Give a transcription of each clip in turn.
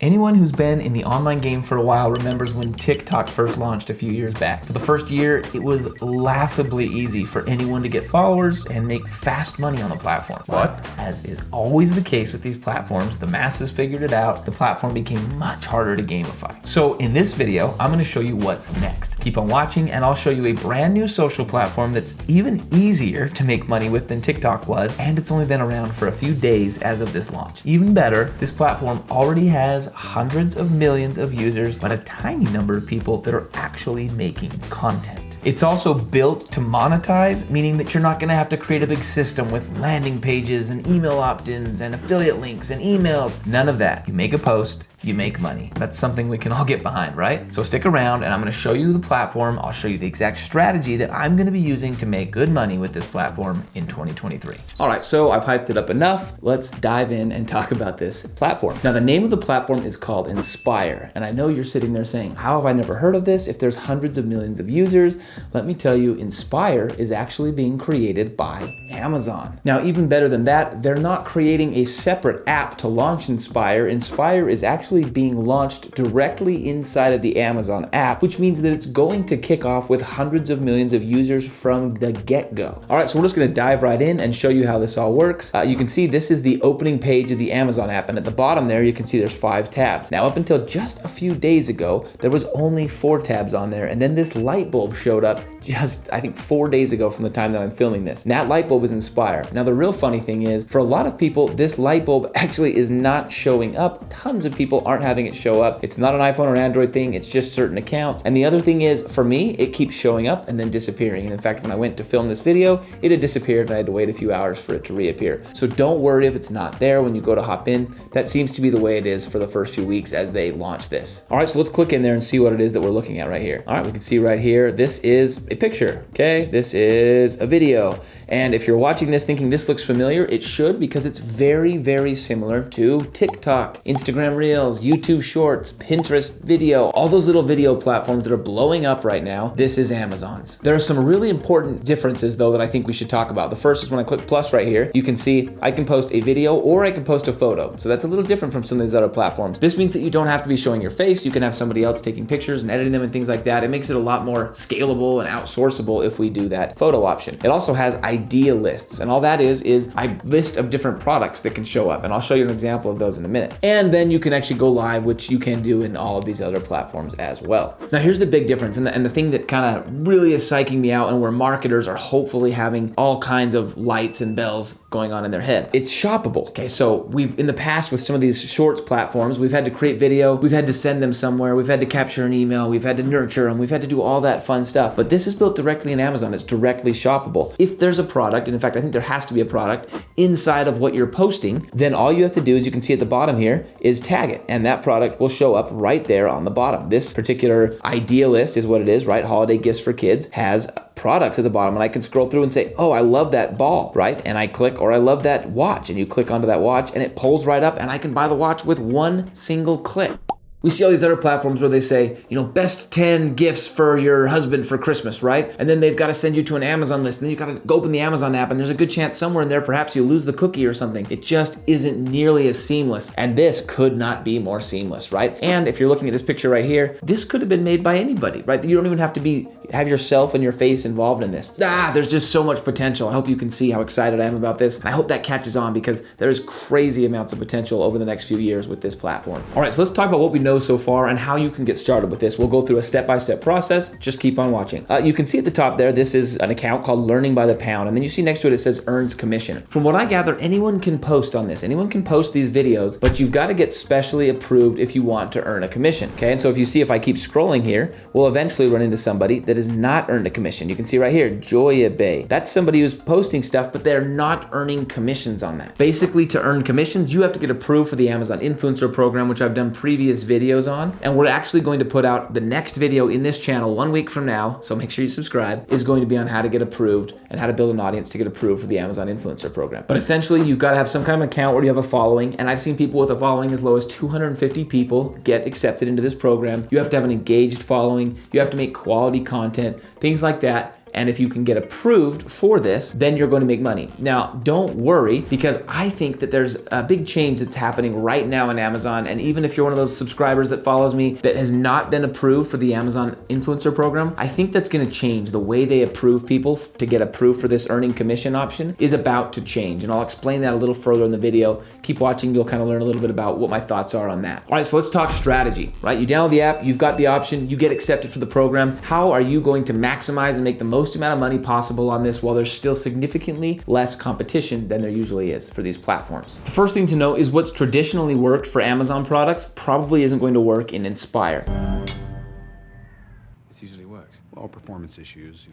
Anyone who's been in the online game for a while remembers when TikTok first launched a few years back. For the first year, it was laughably easy for anyone to get followers and make fast money on the platform. But as is always the case with these platforms, the masses figured it out. The platform became much harder to gamify. So in this video, I'm gonna show you what's next. Keep on watching and I'll show you a brand new social platform that's even easier to make money with than TikTok was, and it's only been around for a few days as of this launch. Even better, this platform already has hundreds of millions of users, but a tiny number of people that are actually making content. It's also built to monetize, meaning that you're not gonna have to create a big system with landing pages and email opt-ins and affiliate links and emails. None of that. You make a post, you make money. That's something we can all get behind, right? So stick around and I'm gonna show you the platform. I'll show you the exact strategy that I'm gonna be using to make good money with this platform in 2023. All right, so I've hyped it up enough. Let's dive in and talk about this platform. Now, the name of the platform is called Inspire. And I know you're sitting there saying, how have I never heard of this if there's hundreds of millions of users? Let me tell you, Inspire is actually being created by Amazon. Now, even better than that, they're not creating a separate app to launch Inspire. Inspire is actually being launched directly inside of the Amazon app, which means that it's going to kick off with hundreds of millions of users from the get-go. All right, so we're just gonna dive right in and show you how this all works. You can see this is the opening page of the Amazon app, and at the bottom there, you can see there's 5 tabs. Now, up until just a few days ago, there was only 4 tabs on there, and then this light bulb showed up just, I think, 4 days ago from the time that I'm filming this. And that light bulb is Inspire. Now, the real funny thing is, for a lot of people, this light bulb actually is not showing up. Tons of people aren't having it show up. It's not an iPhone or Android thing, it's just certain accounts. And the other thing is, for me, it keeps showing up and then disappearing. And in fact, when I went to film this video, it had disappeared and I had to wait a few hours for it to reappear. So don't worry if it's not there when you go to hop in. That seems to be the way it is for the first few weeks as they launch this. All right, so let's click in there and see what it is that we're looking at right here. All right, we can see right here, this is a picture, okay? This is a video. And if you're watching this thinking this looks familiar, it should, because it's very, very similar to TikTok, Instagram Reels, YouTube Shorts, Pinterest Video, all those little video platforms that are blowing up right now. This is Amazon's. There are some really important differences though that I think we should talk about. The first is when I click plus right here, you can see I can post a video or I can post a photo. So that's a little different from some of these other platforms. This means that you don't have to be showing your face. You can have somebody else taking pictures and editing them and things like that. It makes it a lot more scalable and outsourceable if we do that photo option. It also has idea lists, and all that is a list of different products that can show up, and I'll show you an example of those in a minute. And then you can actually go live, which you can do in all of these other platforms as well. Now here's the big difference, and the thing that kind of really is psyching me out, and where marketers are hopefully having all kinds of lights and bells going on in their head. It's shoppable. Okay, so we've in the past with some of these shorts platforms, we've had to create video, we've had to send them somewhere, we've had to capture an email, we've had to nurture them, we've had to do all that fun stuff. But this is built directly in Amazon. It's directly shoppable. If there's a product, and in fact, I think there has to be a product inside of what you're posting, then all you have to do, as you can see at the bottom here, is tag it, and that product will show up right there on the bottom. This particular idea list is what it is, right? Holiday gifts for kids has products at the bottom, and I can scroll through and say, oh, I love that ball, right? And I click, or I love that watch, and you click onto that watch and it pulls right up and I can buy the watch with one single click. We see all these other platforms where they say, you know, best 10 gifts for your husband for Christmas, right? And then they've got to send you to an Amazon list, and then you got to go open the Amazon app, and there's a good chance somewhere in there perhaps you lose the cookie or something. It just isn't nearly as seamless, and this could not be more seamless, right? And if you're looking at this picture right here, this could have been made by anybody, right? You don't even have to have yourself and your face involved in this. There's just so much potential. I hope you can see how excited I am about this, and I hope that catches on, because there is crazy amounts of potential over the next few years with this platform. All right, so let's talk about what we know so far and how you can get started with this. We'll go through a step-by-step process. Just keep on watching. You can see at the top there, this is an account called Learning by the Pound, and then you see next to it, it says earns commission. From what I gather, anyone can post on this. Anyone can post these videos, but you've got to get specially approved if you want to earn a commission, okay? And so if you see, if I keep scrolling here, we'll eventually run into somebody that has not earned a commission. You can see right here, Joya Bay. That's somebody who's posting stuff, but they're not earning commissions on that. Basically, to earn commissions, you have to get approved for the Amazon Influencer Program, which I've done previous videos on, and we're actually going to put out the next video in this channel 1 week from now, so make sure you subscribe, is going to be on how to get approved and how to build an audience to get approved for the Amazon Influencer Program. But essentially, you've got to have some kind of account where you have a following, and I've seen people with a following as low as 250 people get accepted into this program. You have to have an engaged following, you have to make quality content, things like that. And if you can get approved for this, then you're going to make money. Now, don't worry, because I think that there's a big change that's happening right now in Amazon. And even if you're one of those subscribers that follows me that has not been approved for the Amazon influencer program, I think that's going to change. The way they approve people to get approved for this earning commission option is about to change. And I'll explain that a little further in the video. Keep watching, you'll kind of learn a little bit about what my thoughts are on that. All right, so let's talk strategy, right? You download the app, you've got the option, you get accepted for the program. How are you going to maximize and make the most amount of money possible on this while there's still significantly less competition than there usually is for these platforms? The first thing to know is what's traditionally worked for Amazon products probably isn't going to work in Inspire. This usually works. All performance issues,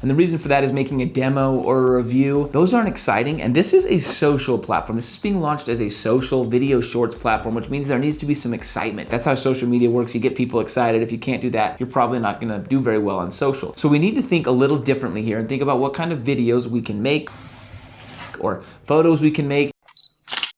And the reason for that is making a demo or a review. Those aren't exciting. And this is a social platform. This is being launched as a social video shorts platform, which means there needs to be some excitement. That's how social media works. You get people excited. If you can't do that, you're probably not gonna do very well on social. So we need to think a little differently here and think about what kind of videos we can make or photos we can make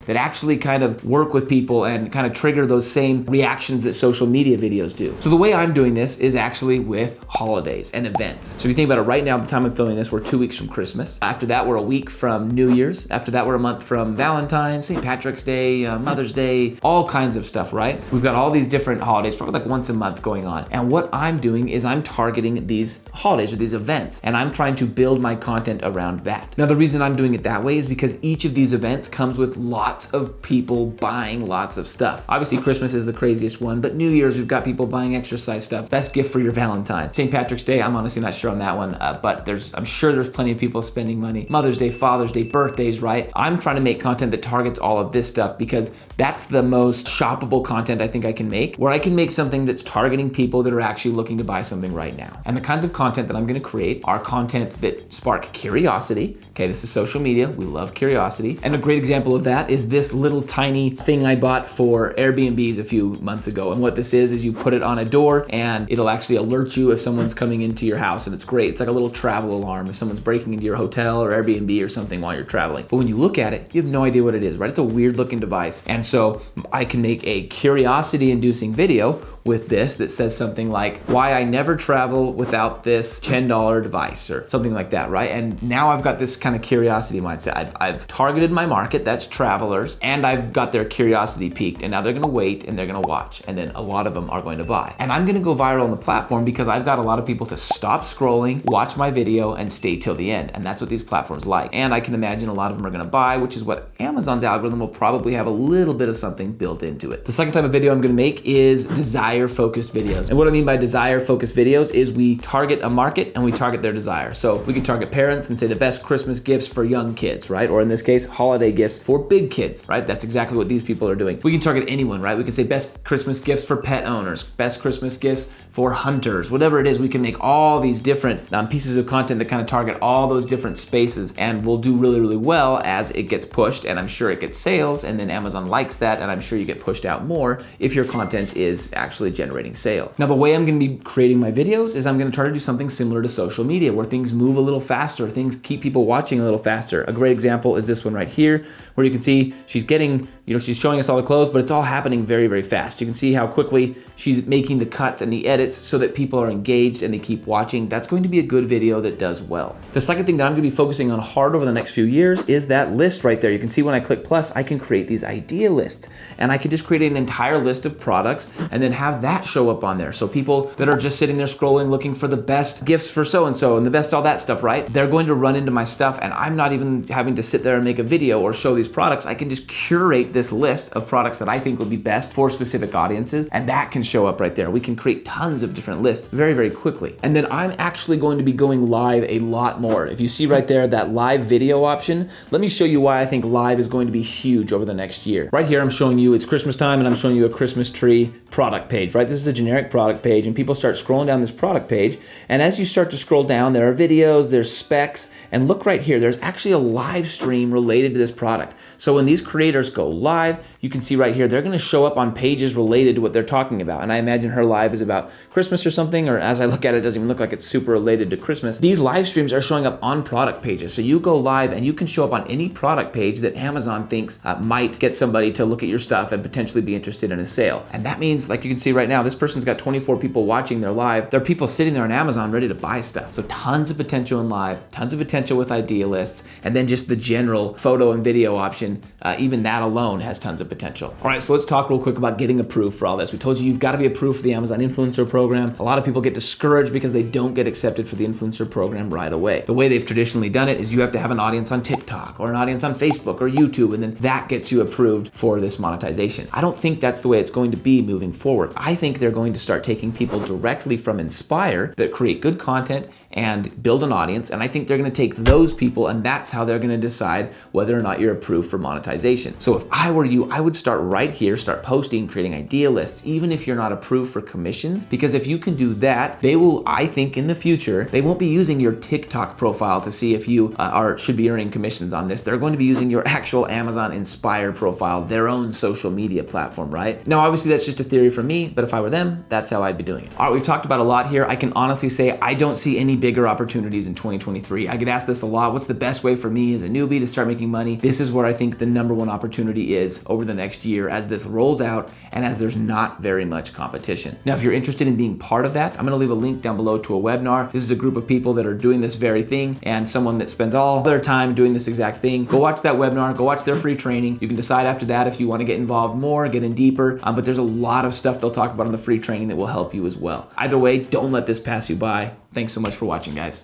that actually kind of work with people and kind of trigger those same reactions that social media videos do. So the way I'm doing this is actually with holidays and events. So if you think about it right now, at the time I'm filming this, we're 2 weeks from Christmas. After that, we're a week from New Year's. After that, we're a month from Valentine's, St. Patrick's Day, Mother's Day, all kinds of stuff, right? We've got all these different holidays, probably like once a month going on. And what I'm doing is I'm targeting these holidays or these events, and I'm trying to build my content around that. Now, the reason I'm doing it that way is because each of these events comes with lots of people buying lots of stuff. Obviously, Christmas is the craziest one, but New Year's, we've got people buying exercise stuff. Best gift for your Valentine. St. Patrick's Day, I'm honestly not sure on that one, but I'm sure there's plenty of people spending money. Mother's Day, Father's Day, birthdays, right? I'm trying to make content that targets all of this stuff because that's the most shoppable content I think I can make, where I can make something that's targeting people that are actually looking to buy something right now. And the kinds of content that I'm gonna create are content that spark curiosity. Okay, this is social media. We love curiosity. And a great example of that is this little tiny thing I bought for Airbnbs a few months ago. And what this is you put it on a door and it'll actually alert you if someone's coming into your house, and it's great. It's like a little travel alarm if someone's breaking into your hotel or Airbnb or something while you're traveling. But when you look at it, you have no idea what it is, right? It's a weird looking device. And so I can make a curiosity inducing video with this that says something like, why I never travel without this $10 device or something like that, right? And now I've got this kind of curiosity mindset. I've targeted my market, that's travelers, and I've got their curiosity peaked, and now they're gonna wait and they're gonna watch, and then a lot of them are going to buy. And I'm gonna go viral on the platform because I've got a lot of people to stop scrolling, watch my video, and stay till the end. And that's what these platforms like. And I can imagine a lot of them are gonna buy, which is what Amazon's algorithm will probably have a little bit of something built into it. The second type of video I'm gonna make is desire-focused videos. And what I mean by desire-focused videos is we target a market and we target their desire. So we can target parents and say the best Christmas gifts for young kids, right? Or in this case, holiday gifts for big kids, right? That's exactly what these people are doing. We can target anyone, right? We can say best Christmas gifts for pet owners, best Christmas gifts for hunters, whatever it is. We can make all these different pieces of content that kind of target all those different spaces, and we'll do really, really well as it gets pushed, and I'm sure it gets sales, and then Amazon likes that, and I'm sure you get pushed out more if your content is actually generating sales. Now, the way I'm gonna be creating my videos is I'm gonna try to do something similar to social media where things move a little faster, things keep people watching a little faster. A great example is this one right here, where you can see she's she's showing us all the clothes, but it's all happening very, very fast. You can see how quickly she's making the cuts and the edits so that people are engaged and they keep watching. That's going to be a good video that does well. The second thing that I'm gonna be focusing on hard over the next few years is that list right there. You can see when I click plus, I can create these idea lists, and I can just create an entire list of products and then have that show up on there. So people that are just sitting there scrolling, looking for the best gifts for so-and-so and the best all that stuff, right? They're going to run into my stuff, and I'm not even having to sit there and make a video or show these products. I can just curate this list of products that I think would be best for specific audiences, and that can show up right there. We can create tons of different lists very, very quickly. And then I'm actually going to be going live a lot more. If you see right there, that live video option, let me show you why I think live is going to be huge over the next year. Right here, I'm showing you it's Christmas time, and I'm showing you a Christmas tree product page, right? This is a generic product page, and people start scrolling down this product page. And as you start to scroll down, there are videos, there's specs, and look right here, there's actually a live stream related to this product. So when these creators go live, you can see right here, they're gonna show up on pages related to what they're talking about. And I imagine her live is about Christmas or something, or as I look at it, it doesn't even look like it's super related to Christmas. These live streams are showing up on product pages. So you go live and you can show up on any product page that Amazon thinks might get somebody to look at your stuff and potentially be interested in a sale. And that means, like you can see right now, this person's got 24 people watching their live. There are people sitting there on Amazon ready to buy stuff. So tons of potential in live, tons of potential with idea lists, and then just the general photo and video option, even that alone has tons of potential. All right, so let's talk real quick about getting approved for all this. We told you you've got to be approved for the Amazon Influencer Program. A lot of people get discouraged because they don't get accepted for the Influencer Program right away. The way they've traditionally done it is you have to have an audience on TikTok or an audience on Facebook or YouTube, and then that gets you approved for this monetization. I don't think that's the way it's going to be moving forward. I think they're going to start taking people directly from Inspire that create good content and build an audience, and I think they're gonna take those people and that's how they're gonna decide whether or not you're approved for monetization. So if I were you, I would start right here, start posting, creating idea lists, even if you're not approved for commissions, because if you can do that, they will, I think in the future, they won't be using your TikTok profile to see if you should be earning commissions on this. They're going to be using your actual Amazon Inspire profile, their own social media platform, right? Now, obviously that's just a theory from me, but if I were them, that's how I'd be doing it. All right, we've talked about a lot here. I can honestly say I don't see any bigger opportunities in 2023. I get asked this a lot. What's the best way for me as a newbie to start making money? This is where I think the number one opportunity is over the next year as this rolls out and as there's not very much competition. Now, if you're interested in being part of that, I'm gonna leave a link down below to a webinar. This is a group of people that are doing this very thing and someone that spends all their time doing this exact thing. Go watch that webinar, go watch their free training. You can decide after that if you wanna get involved more, get in deeper, but there's a lot of stuff they'll talk about in the free training that will help you as well. Either way, don't let this pass you by. Thanks so much for watching, guys.